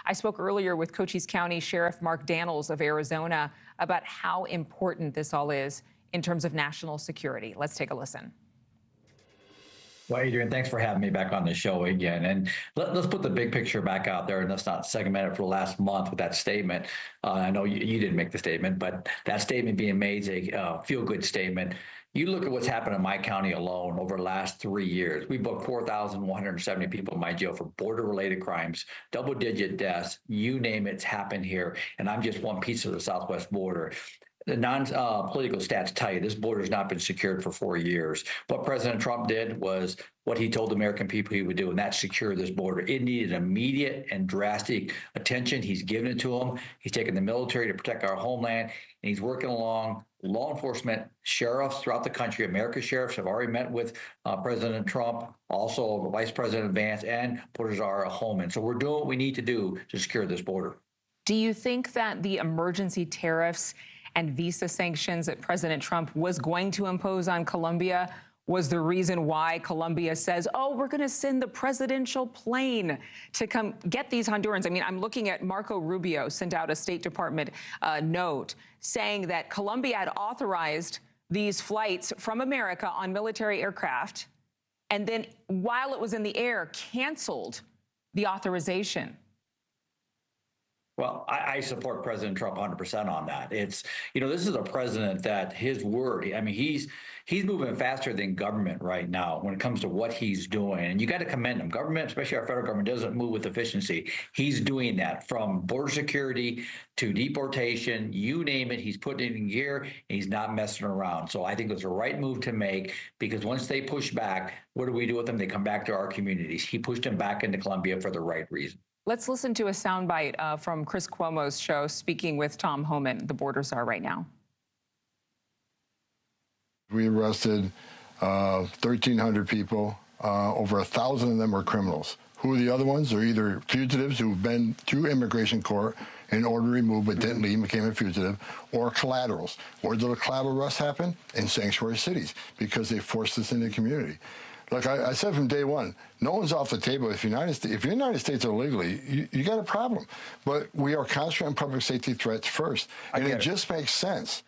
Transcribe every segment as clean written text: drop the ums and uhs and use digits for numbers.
I spoke earlier with Cochise County Sheriff Mark Dannels of Arizona about how important this all is in terms of national security. Let's take a listen. Well, Adrienne, thanks for having me back on the show again. And let's put the big picture back out there, and let's not segment it for the last month with that statement. I know you didn't make the statement, but that statement being made is a feel-good statement. You look at what's happened in my county alone over the last 3 years. We booked 4,170 people in my jail for border-related crimes, double-digit deaths, you name it's happened here. And I'm just one piece of the southwest border. The non-political stats tell you this border has not been secured for 4 years. What President Trump did was what he told the American people he would do, and that's secure this border. It needed immediate and drastic attention. He's given it to them. He's taken the military to protect our homeland, and he's working along law enforcement, sheriffs throughout the country. America's sheriffs have already met with President Trump, also Vice President Vance, and Portazar Holman. So we're doing what we need to do to secure this border. Do you think that the emergency tariffs and visa sanctions that President Trump was going to impose on Colombia was the reason why Colombia says, oh, we're going to send the presidential plane to come get these Hondurans? I mean, I'm looking at Marco Rubio sent out a State Department note saying that Colombia had authorized these flights from America on military aircraft, and then while it was in the air, canceled the authorization. Well, I support President Trump 100% on that. It's, this is a president that his word, I mean, he's moving faster than government right now when it comes to what he's doing. And you got to commend him. Government, especially our federal government, doesn't move with efficiency. He's doing that from border security to deportation, you name it, he's putting it in gear and he's not messing around. So I think it was the right move to make, because once they push back, what do we do with them? They come back to our communities. He pushed them back into Colombia for the right reason. Let's listen to a soundbite from Chris Cuomo's show, speaking with Tom Homan, the border czar, right now. We arrested 1,300 people. Over 1,000 of them were criminals. Who are the other ones? They're either fugitives who've been through immigration court in order to remove but didn't leave and became a fugitive, or collaterals. Where did the collateral arrests happen? In sanctuary cities, because they forced us into the community. Like I said from day one, no one's off the table. If the United States are illegally, you got a problem. But we are concentrating on public safety threats first, and it just makes sense.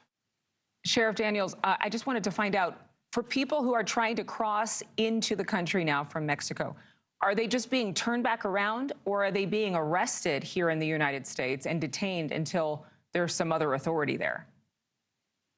Sheriff Daniels, I just wanted to find out, for people who are trying to cross into the country now from Mexico, are they just being turned back around, or are they being arrested here in the United States and detained until there's some other authority there?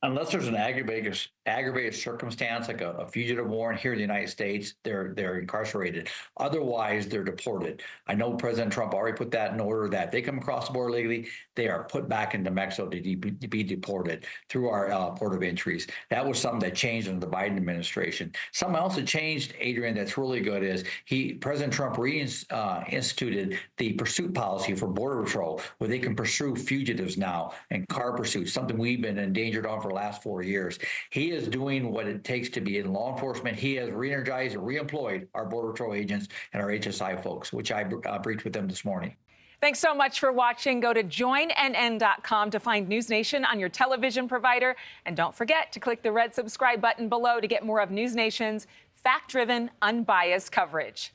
Unless there's an aggravated circumstance, like a fugitive warrant here in the United States, they're incarcerated. Otherwise, they're deported. I know President Trump already put that in order that if they come across the border legally, they are put back into Mexico to be deported through our port of entries. That was something that changed under the Biden administration. Something else that changed, Adrienne, that's really good is President Trump reinstituted the pursuit policy for Border Patrol, where they can pursue fugitives now and car pursuits, something we've been endangered on for the last 4 years. He is doing what it takes to be in law enforcement. He has reenergized and reemployed our Border Patrol agents and our HSI folks, which I briefed with them this morning. Thanks so much for watching. Go to joinnn.com to find NewsNation on your television provider. And don't forget to click the red subscribe button below to get more of NewsNation's fact-driven, unbiased coverage.